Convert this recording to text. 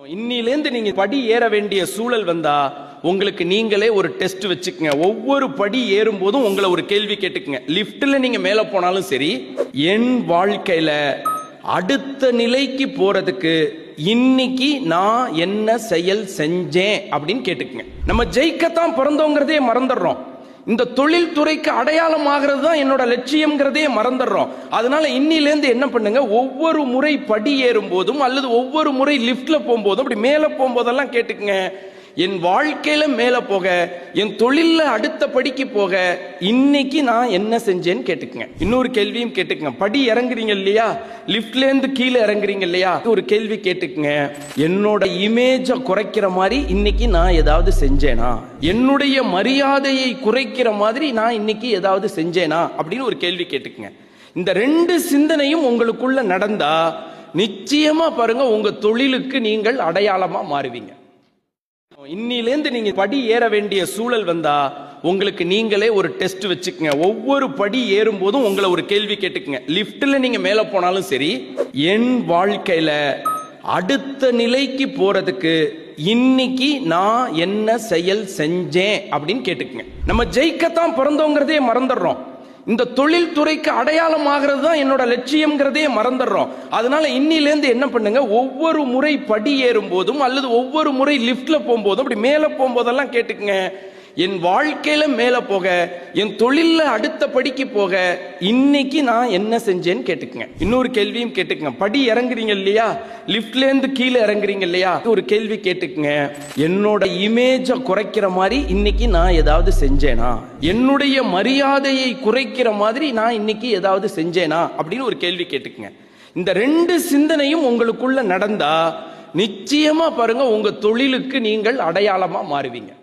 இன்னிலேந்து நீங்க படி ஏற வேண்டிய சூழல் வந்தா உங்களுக்கு நீங்களே ஒரு டெஸ்ட் வச்சுக்கங்க. ஒவ்வொரு படி ஏறும் போதும் உங்களை ஒரு கேள்வி கேட்டுக்குங்க. லிப்ட்ல நீங்க மேல போனாலும் சரி, என் வாழ்க்கையில அடுத்த நிலைக்கு போறதுக்கு இன்னைக்கு நான் என்ன செயல் செஞ்சேன் அப்படின்னு கேட்டுக்குங்க. நம்ம ஜெயிக்கத்தான் பிறந்தோங்கிறதே மறந்துடுறோம். இந்த தொழில் துறைக்கு அடையாளம் ஆகிறது தான் என்னோட லட்சியம்ங்கிறதே மறந்துடுறோம். அதனால இன்னிலேருந்து என்ன பண்ணுங்க, ஒவ்வொரு முறை படி ஏறும் போதும் அல்லது ஒவ்வொரு முறை லிப்ட்ல போகும்போதும் அப்படி மேல போகும்போதெல்லாம் கேட்டுக்குங்க, என் வாழ்க்கையில மேல போக, என் தொழில அடுத்த படிக்கு போக இன்னைக்கு நான் என்ன செஞ்சேன்னு கேட்டுக்குங்க. இன்னொரு கேள்வியும் கேட்டுக்குங்க. படி இறங்குறீங்க இல்லையா, லிப்ட்ல இருந்து கீழே இறங்குறீங்க இல்லையா, ஒரு கேள்வி கேட்டுக்குங்க. என்னோட இமேஜ குறைக்கிற மாதிரி இன்னைக்கு நான் ஏதாவது செஞ்சேனா, என்னுடைய மரியாதையை குறைக்கிற மாதிரி நான் இன்னைக்கு ஏதாவது செஞ்சேனா அப்படின்னு ஒரு கேள்வி கேட்டுக்குங்க. இந்த ரெண்டு சிந்தனையும் உங்களுக்குள்ள நடந்தா நிச்சயமா பாருங்க, உங்க தொழிலுக்கு நீங்கள் அடையாளமா மாறுவீங்க. இன்னிலேந்து நீங்க படி ஏற வேண்டிய சூழல் வந்தா உங்களுக்கு நீங்களே ஒரு டெஸ்ட் வச்சுக்கங்க. ஒவ்வொரு படி ஏறும் போதும் உங்களை ஒரு கேள்வி கேட்டுக்குங்க. லிப்ட்ல நீங்க மேல போனாலும் சரி, என் வாழ்க்கையில அடுத்த நிலைக்கு போறதுக்கு இன்னைக்கு நான் என்ன செயல் செஞ்சேன் அப்படின்னு கேட்டுக்குங்க. நம்ம ஜெயிக்கத்தான் பிறந்தோங்கிறதே மறந்துடுறோம். இந்த தொழில் துறைக்கு அடையாளம் ஆகிறது தான் என்னோட லட்சியம்ங்கிறதே மறந்துடுறோம். அதனால இன்னிலேருந்து என்ன பண்ணுங்க, ஒவ்வொரு முறை படி ஏறும் போதும் அல்லது ஒவ்வொரு முறை லிப்ட்ல போகும்போதும் அப்படி மேல போகும்போதெல்லாம் கேட்டுக்குங்க, என் வாழ்க்கையில மேல போக, என் தொழில அடுத்த படிக்கு போக இன்னைக்கு நான் என்ன செஞ்சேன்னு கேட்டுக்குங்க. இன்னொரு கேள்வியும் கேட்டுக்குங்க. படி இறங்குறீங்க இல்லையா, லிப்ட்ல இருந்து கீழே இறங்குறீங்க இல்லையா, ஒரு கேள்வி கேட்டுக்குங்க. என்னோட இமேஜ குறைக்கிற மாதிரி இன்னைக்கு நான் ஏதாவது செஞ்சேனா, என்னுடைய மரியாதையை குறைக்கிற மாதிரி நான் இன்னைக்கு ஏதாவது செஞ்சேனா அப்படின்னு ஒரு கேள்வி கேட்டுக்குங்க. இந்த ரெண்டு சிந்தனையும் உங்களுக்குள்ள நடந்தா நிச்சயமா பாருங்க, உங்க தொழிலுக்கு நீங்கள் அடையாளமா மாறுவீங்க.